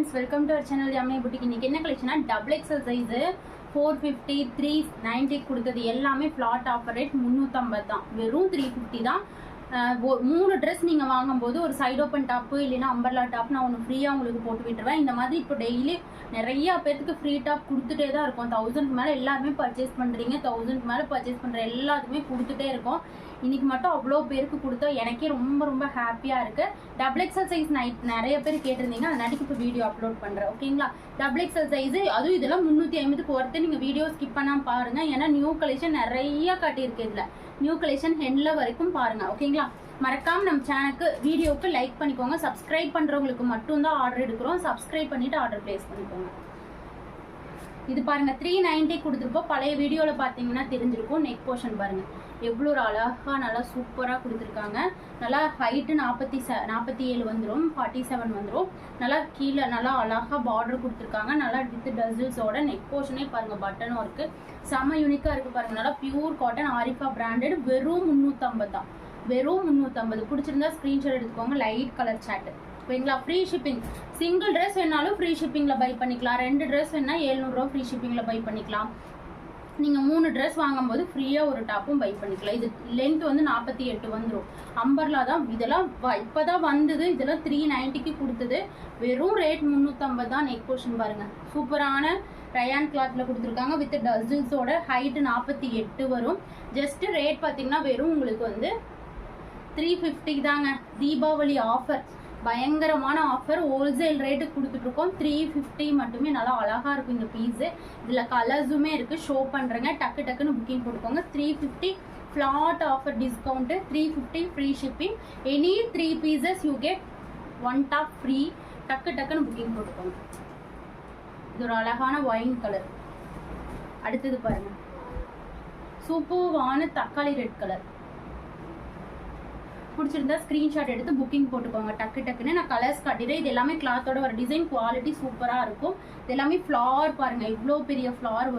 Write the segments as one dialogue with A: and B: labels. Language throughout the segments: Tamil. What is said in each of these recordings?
A: Friends, welcome to our channel Yamini boutique. இன்னைக்கு என்ன கலெக்ஷனா டபுள் எக்ஸல் சைஸ் 450 390 கொடுத்தது எல்லாமே ஃபிளாட் ஆஃபர் ரேட் 350 தான். வெறும் 350 தான். 3 ட்ரெஸ் நீங்கள் வாங்கும்போது ஒரு சைட் ஓப்பன் டாப்பு இல்லைன்னா அம்பர்லா டாப் நான் ஒன்று ஃப்ரீயாக உங்களுக்கு போட்டு விட்டுருவேன். இந்த மாதிரி இப்போ டெய்லி நிறைய பேருக்கு ஃப்ரீ டாப் கொடுத்துட்டே தான் இருக்கும். 1000க்கு மேலே எல்லாருமே பர்ச்சேஸ் பண்ணுறீங்க. 1000க்கு மேலே பர்ச்சேஸ் பண்ணுற எல்லாத்துக்குமே கொடுத்துட்டே இருக்கும். இன்னைக்கு மட்டும் அவ்வளோ பேருக்கு கொடுத்தா எனக்கே ரொம்ப ரொம்ப ஹாப்பியாக இருக்குது. டபுள் எக்ஸல் சைஸ் நிறைய பேர் கேட்டிருந்தீங்க, அதனால இப்போ வீடியோ அப்லோட் பண்ணுறேன். ஓகேங்களா? டபுள் எக்ஸல் சைஸு அதுவும் இதெல்லாம் 350க்கு ஒருத்தர். நீங்கள் வீடியோ ஸ்கிப் பண்ணாமல் பாருங்கள், ஏன்னா நியூ கலெக்ஷன் நிறைய காட்டியிருக்கு. இதில் நியூ கலெக்ஷன் ஹெண்டில் வரைக்கும் பாருங்கள். ஓகேங்களா? மறக்காம நம்ம சேனலுக்கு வீடியோவுக்கு லைக் பண்ணிக்கோங்க. சப்ஸ்கிரைப் பண்ணுறவங்களுக்கு மட்டும்தான் ஆர்டர் எடுக்கிறோம். சப்ஸ்கிரைப் பண்ணிவிட்டு ஆர்டர் ப்ளேஸ் பண்ணிக்கோங்க. இது பாருங்கள் 390 கொடுத்துருப்போம். பழைய வீடியோவில் பார்த்தீங்கன்னா தெரிஞ்சிருக்கும். நெக் போர்ஷன் பாருங்கள் எவ்வளோ ஒரு அழகாக நல்லா சூப்பராக கொடுத்துருக்காங்க. நல்லா ஹைட்டு 47 வந்துடும், 47 வந்துடும். நல்லா கீழே நல்லா அழகாக பார்டர் கொடுத்துருக்காங்க. நல்லா வித் டசில்ஸோட நெக் போர்ஷனே பாருங்கள் பட்டன் ஒர்க்கு செம்ம யூனிக்காக இருக்குது பாருங்கள். நல்லா பியூர் காட்டன் ஆரிஃபா பிராண்டட். வெறும் 350 தான். வெறும் 350. பிடிச்சிருந்தா ஸ்க்ரீன்ஷாட் எடுத்துக்கோங்க. லைட் கலர் சாட்டு. ஓகேங்களா? Free shipping. சிங்கிள் ட்ரெஸ் வேணாலும் ஃப்ரீ ஷிப்பிங்கில் பை பண்ணிக்கலாம். 2 ட்ரெஸ் வேணா 700 ரூபா ஃப்ரீ ஷிப்பிங்கில் பை பண்ணிக்கலாம். நீங்கள் 3 ட்ரெஸ் வாங்கும்போது ஃப்ரீயாக ஒரு டாப்பும் பை பண்ணிக்கலாம். இது லென்த் வந்து 48 வந்துடும். அம்பர்லா தான். இதெல்லாம் இப்போ தான் வந்தது. இதெல்லாம் 390க்கு கொடுத்தது. வெறும் ரேட் 350 தான். நெக் போர்ஷன் பாருங்கள் சூப்பரான ரயான் கிளாத்தில் கொடுத்துருக்காங்க. வித் டசில்ஸோட ஹைட்டு 48 வரும். ஜஸ்ட் ரேட் பார்த்தீங்கன்னா வெறும் உங்களுக்கு வந்து 350 தாங்க. தீபாவளி ஆஃபர், பயங்கரமான ஆஃபர். ஹோல்சேல் ரேட்டு கொடுத்துட்ருக்கோம். 350 மட்டுமே. நல்லா அழகாக இருக்கும் இந்த பீஸு. இதில் கலர்ஸுமே இருக்குது, ஷோ பண்ணுறேங்க. டக்கு டக்குன்னு புக்கிங் போட்டுக்கோங்க. 350 flat offer discount. 350 free shipping. Any 3 pieces you get 1 top free. டக்கு டக்குன்னு புக்கிங் போட்டுக்கோங்க. இது ஒரு அழகான ஒயின் கலர். அடுத்தது பாருங்கள் சூப்பரான தக்காளி ரெட் கலர். பிடிச்சிருந்தா ஸ்க்ரீன்ஷாட் எடுத்து புக்கிங் போட்டுக்கோங்க. டக்கு டக்குன்னு நான் கலர்ஸ் காட்டிடுறேன். இது எல்லாமே கிளாத்தோட வர டிசைன் குவாலிட்டி சூப்பராக இருக்கும். இது எல்லாமே ஃப்ளார் பாருங்கள் இவ்வளோ பெரிய ஃப்ளார்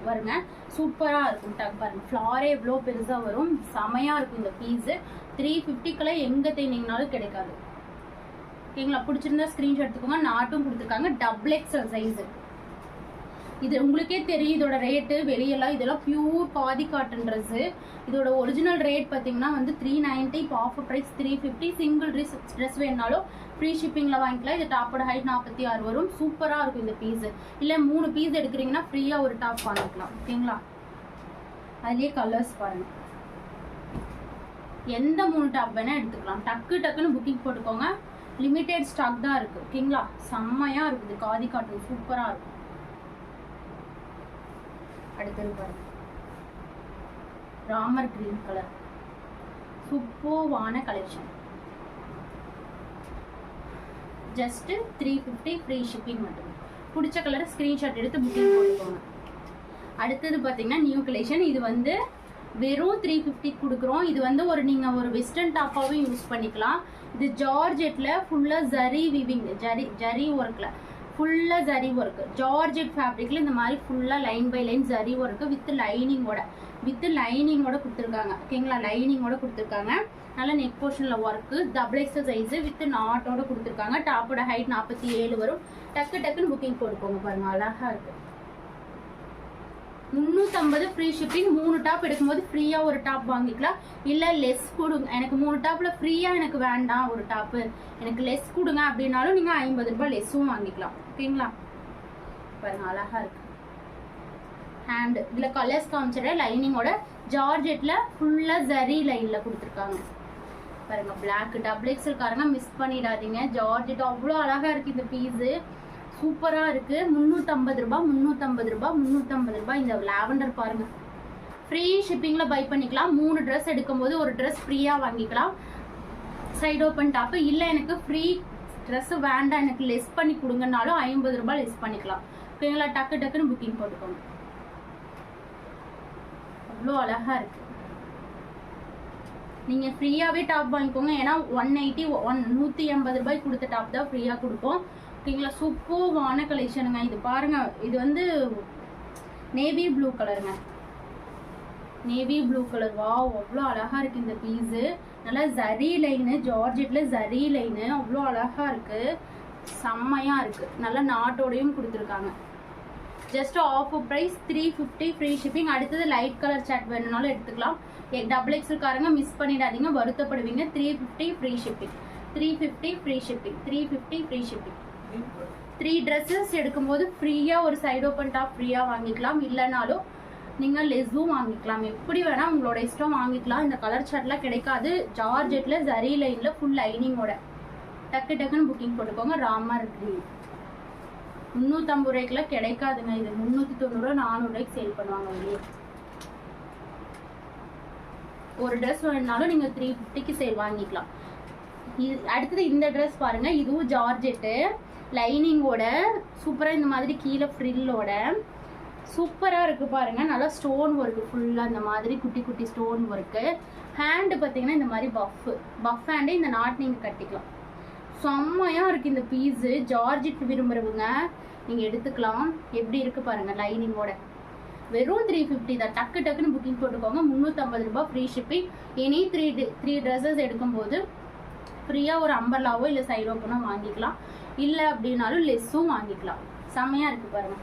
A: வருங்க சூப்பராக இருக்கும். டக் பாருங்கள் ஃப்ளாரே எவ்வளோ பெருசாக வரும். செமையாக இருக்கும் இந்த பீஸு. 350க்குள்ள எங்கே தேனிங்கனாலும் கிடைக்காது. ஓகேங்களா? பிடிச்சிருந்தா ஸ்க்ரீன்ஷாட் எடுத்துக்கோங்க. நாட்டும் கொடுத்துருக்காங்க. Double XL size. இது உங்களுக்கே தெரியும் இதோட ரேட்டு. வெளியெல்லாம் இதெல்லாம் பியூர் காதி காட்டன் ட்ரெஸ்ஸு. இதோட ஒரிஜினல் ரேட் பார்த்தீங்கன்னா வந்து 390. இப்போ ஆஃபர் ப்ரைஸ் 350. சிங்கிள் ட்ரெஸ் வேணுனாலும் ஃப்ரீ ஷிப்பிங்கில் வாங்கிக்கலாம். இது டாப்போட ஹைட் 46 வரும். சூப்பராக இருக்கும் இந்த பீஸு. இல்லை 3 பீஸ் எடுக்கிறீங்கன்னா ஃப்ரீயாக ஒரு டாப் வாங்கிக்கலாம். ஓகேங்களா? அதுலேயே கலர்ஸ் பாருங்கள். எந்த 3 டாப் வேணால் எடுத்துக்கலாம். டக்கு டக்குன்னு புக்கிங் போட்டுக்கோங்க. லிமிடெட் ஸ்டாக் தான் இருக்குது. ஓகேங்களா? செம்மையாக இருக்குது. காதி காட்டன் சூப்பராக இருக்கும். அடுத்தது பாருங்க ராமர் கிரீன் கலர். சூப்பரான கலெக்ஷன். ஜஸ்ட் 350 ஃப்ரீ ஷிப்பிங் மட்டும். பிடிச்ச கலரை ஸ்க்ரீன்ஷாட் எடுத்து புக்கிங் போட்டுக்கோங்க. அடுத்தது பார்த்தீங்கன்னா நியூ கலெக்ஷன். இது வந்து வெறும் 350 கொடுக்குறோம். இது வந்து நீங்கள் ஒரு வெஸ்டர்ன் டாப்பாகவும் யூஸ் பண்ணிக்கலாம். இது ஜார்ஜெட்டில் ஃபுல்லாக ஜரி விவிங், ஜரி ஒர்க்கில் ஃபுல்லாக ஜரி ஒர்க்கு. ஜார்ஜெட் ஃபேப்ரிக்கில் இந்த மாதிரி ஃபுல்லாக line by line zari work with லைனிங்கோட கொடுத்துருக்காங்க. ஓகேங்களா? லைனிங்கோட கொடுத்துருக்காங்க. நல்லா நெக் போர்ஷனில் work. Double XL size with நாட்டோட கொடுத்துருக்காங்க. டாப்போட ஹைட் 47 வரும். டக்கு டக்குன்னு புக்கிங் போட்டுக்கோங்க. பாருங்கள் அழகாக இருக்குது. 350 ஃப்ரீ ஷிப்பிங். 3 டாப் எடுக்கும்போது ஃப்ரீயாக ஒரு டாப் வாங்கிக்கலாம். இல்லை லெஸ் கொடுங்க, எனக்கு 3 டாப்பில் ஃப்ரீயாக எனக்கு வேண்டாம் ஒரு டாப்பு, எனக்கு லெஸ் கொடுங்க அப்படின்னாலும் நீங்கள் 50 ரூபாய் லெஸ்ஸும் வாங்கிக்கலாம். ஓகேங்களா? பாருங்கள் அழகாக இருக்குது. ஹேண்டு இதில் கலர்ஸ் காமிச்சிட. லைனிங்கோட ஜார்ஜெட்டில் ஃபுல்லாக ஜரி லைனில் கொடுத்துருக்காங்க. பாருங்கள் பிளாக். டபுள் எக்ஸல் காரங்க மிஸ் பண்ணிடாதீங்க. ஜார்ஜெட் அவ்வளோ அழகாக இருக்குது இந்த பீஸு. சூப்பராக இருக்குது. 350 ரூபாய் 350 ரூபாய். இந்த லாவெண்டர் பாருங்கள் ஃப்ரீ ஷிப்பிங்கில் பை பண்ணிக்கலாம். 3 ட்ரெஸ் எடுக்கும்போது ஒரு ட்ரெஸ் ஃப்ரீயாக வாங்கிக்கலாம். Side open top. இல்லை எனக்கு ஃப்ரீ ட்ரெஸ்ஸு வேண்டாம், எனக்கு லெஸ் பண்ணி கொடுங்கனாலும் 50 ரூபாய் லெஸ் பண்ணிக்கலாம். ஓகேங்களா? டக்கு டக்குன்னு புக்கிங் போட்டுக்கோங்க. அவ்வளோ அழகாக இருக்குது. நீங்கள் ஃப்ரீயாகவே டாப் வாங்கிக்கோங்க. ஏன்னா 180 ரூபாய் கொடுத்த டாப் தான் ஃப்ரீயாக கொடுப்போம். ஓகேங்களா? சூப்பரான கலெக்ஷனுங்க. இது பாருங்கள். இது வந்து நேவி ப்ளூ கலருங்க. Navy blue colour. வா அவ்வளோ அழகாக இருக்குது இந்த பீஸு. நல்லா ஜரி லைனு, ஜார்ஜெட்டில் ஜரி லைனு அவ்வளோ அழகாக இருக்குது. செம்மையாக இருக்குது, நல்லா நாட்டோடையும் கொடுத்துருக்காங்க. Just offer price 350 free shipping. அடுத்தது லைட் கலர் சாட் வேணும்னாலும் எடுத்துக்கலாம். டபுள் எக்ஸல்காரங்க மிஸ் பண்ணிடாதீங்க, வருத்தப்படுவீங்க. 350 free shipping, 350 free shipping, 350 free shipping. 3 dresses எடுக்கும்போது ஃப்ரீயாக ஒரு சைடு ஓப்பன் டாப் ஃப்ரீயாக வாங்கிக்கலாம், இல்லைனாலும் நீங்கள் லெஸ்ஸும் வாங்கிக்கலாம். எப்படி வேணால் உங்களோட இஷ்டம் வாங்கிக்கலாம். இந்த கலர் சார்ட்லாம் கிடைக்காது. ஜார்ஜெட்டில் ஜரி லைனில் ஃபுல் லைனிங்கோட. டக்கு டக்குன்னு புக்கிங் போட்டுக்கோங்க. ராமர் கிரீன் 350 ரூபாய்க்குலாம் கிடைக்காதுங்க. இது 390 400 ரூபாய்க்கு சேல் பண்ணுவாங்க வெளியே. ஒரு ட்ரெஸ் வேணுனாலும் நீங்கள் 350க்கு சேல் வாங்கிக்கலாம். இது அடுத்தது இந்த ட்ரெஸ் பாருங்க, இதுவும் ஜார்ஜெட்டு லைனிங்கோட சூப்பராக இந்த மாதிரி கீழே ஃப்ரில்லோட சூப்பராக இருக்குது பாருங்க. நல்லா ஸ்டோன் ஒர்க்கு ஃபுல்லாக இந்த மாதிரி குட்டி குட்டி ஸ்டோன் ஒர்க்கு. ஹேண்டு பார்த்தீங்கன்னா இந்த மாதிரி பஃப் ஹேண்டு இந்த நாட் நீங்கள் கட்டிக்கலாம். செம்மையாக இருக்குது இந்த பீஸு. ஜார்ஜெட் விரும்புகிறவங்க நீங்கள் எடுத்துக்கலாம். எப்படி இருக்குது பாருங்கள் லைனிங்கோட. வெறும் 350 தான். டக்கு டக்குன்னு புக்கிங் போட்டுக்கோங்க. 350 ரூபாய் ஃப்ரீ ஷிப்பிங். இனி 3 ட்ரெஸ்ஸஸ் எடுக்கும்போது ஃப்ரீயாக ஒரு அம்பர்லாவோ இல்லை சைட் ஓப்பனோ வாங்கிக்கலாம், இல்லை அப்படின்னாலும் லெஸ்ஸும் வாங்கிக்கலாம். செம்மையாக இருக்குது பாருங்கள்.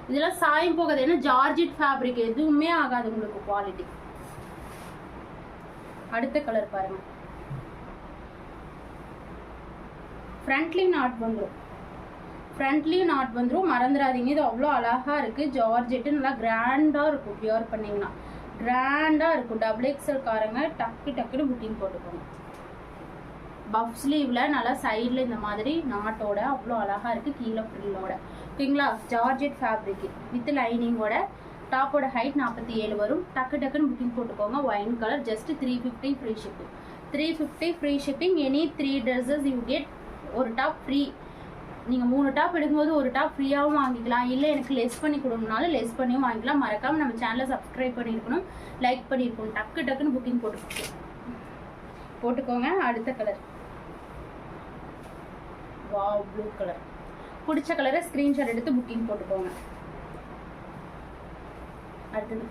A: இதெல்லாம் சாயம் போகாது, ஏன்னா ஜார்ஜெட் ஃபேப்ரிக் எதுவுமே ஆகாது உங்களுக்கு குவாலிட்டி. அடுத்த கலர் பாருங்க, ஃப்ரண்ட்லயும் நாட் வந்துடும், மறந்துடாதீங்க. இது அவ்வளோ அழகா இருக்கு. ஜார்ஜெட்டு நல்லா கிராண்டா இருக்கும். வியர் பண்ணீங்கன்னா கிராண்டா இருக்கும். டபுள் எக்ஸல் காரங்க டக்கு டக்குன்னு புக்கிங் போட்டுக்கோங்க. பஃப் ஸ்லீவ்ல நல்லா சைடில் இந்த மாதிரி நாட்டோட அவ்வளோ அழகா இருக்கு. கீழே ஃப்ரில்லோட ஓகேங்களா. ஜார்ஜெட் ஃபேப்ரிக் வித் லைனிங்கோட. டாப்போட ஹைட் 47 வரும். டக்கு டக்குன்னு புக்கிங் போட்டுக்கோங்க. Wine colour. Just 350 free shipping. 350 free shipping. Any 3 dresses you get ஒரு டாப் ஃப்ரீ. நீங்கள் 3 டாப் எடுக்கும்போது ஒரு டாப் ஃப்ரீயாகவும் வாங்கிக்கலாம், இல்லை எனக்கு லெஸ் பண்ணி கொடுங்கனாலும் லெஸ் பண்ணியும் வாங்கிக்கலாம். மறக்காமல் நம்ம சேனலை சப்ஸ்கிரைப் பண்ணியிருக்கணும், லைக் பண்ணியிருக்கணும். டக்கு டக்குன்னு புக்கிங் போட்டுக்கோங்க. அடுத்த கலர் வாவ் ப்ளூ கலர். பிடிச்ச கலரை ஸ்க்ரீன்ஷாட் எடுத்து புக்கிங் போட்டுக்கோங்க. அடுத்தது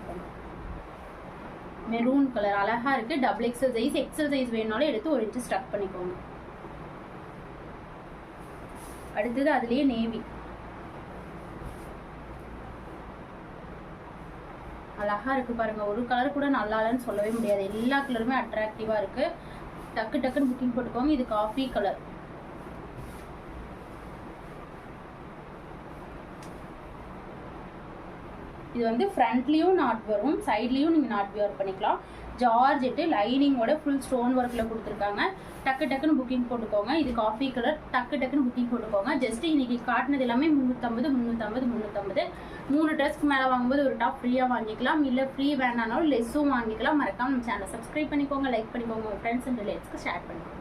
A: மெரூன் கலர் அழகா இருக்கு. டபுள் எக்ஸல் சைஸ் வேணும்னாலும் எடுத்து 1 இன்ச் ஸ்டக் பண்ணிக்கோங்க. அடுத்தது அதுலயே நேவி அழகா இருக்கு பாருங்க. ஒரு கலர் கூட நல்லா இல்லைன்னு சொல்லவே முடியாது. எல்லா கலருமே அட்ராக்டிவா இருக்கு. டக்கு டக்குன்னு புக்கிங் போட்டுக்கோங்க. இது காஃபி கலர். இது வந்து ஃப்ரண்ட்லேயும் நாட் வரும், சைட்லேயும் நீங்கள் நாட் வியர் பண்ணிக்கலாம். ஜார்ஜெட்டு லைனிங்கோட ஃபுல் ஸ்டோன் ஒர்க்கில் கொடுத்துருக்காங்க. டக்கு டக்குன்னு புக்கிங் போட்டுக்கோங்க. இது காஃபி கலர். டக்கு டக்குன்னு புக்கிங் போட்டுக்கோங்க. ஜஸ்ட் இன்னைக்கு காட்டினது எல்லாமே 350. 3 ட்ரெஸ்க்கு மேலே வாங்கும்போது ஒரு டாப் ஃப்ரீயாக வாங்கிக்கலாம், இல்லை ஃப்ரீ வேணாலும் லெஸ்ஸும் வாங்கிக்கலாம். மறக்காம நம்ம சேனலை சப்ஸ்கிரைப் பண்ணிக்கோங்க, லைக் பண்ணிக்கோங்க, உங்கள் ஃப்ரெண்ட்ஸ் அண்ட் ரிலேட்டிவ்ஸ்க்கு ஷேர் பண்ணிக்கோங்க.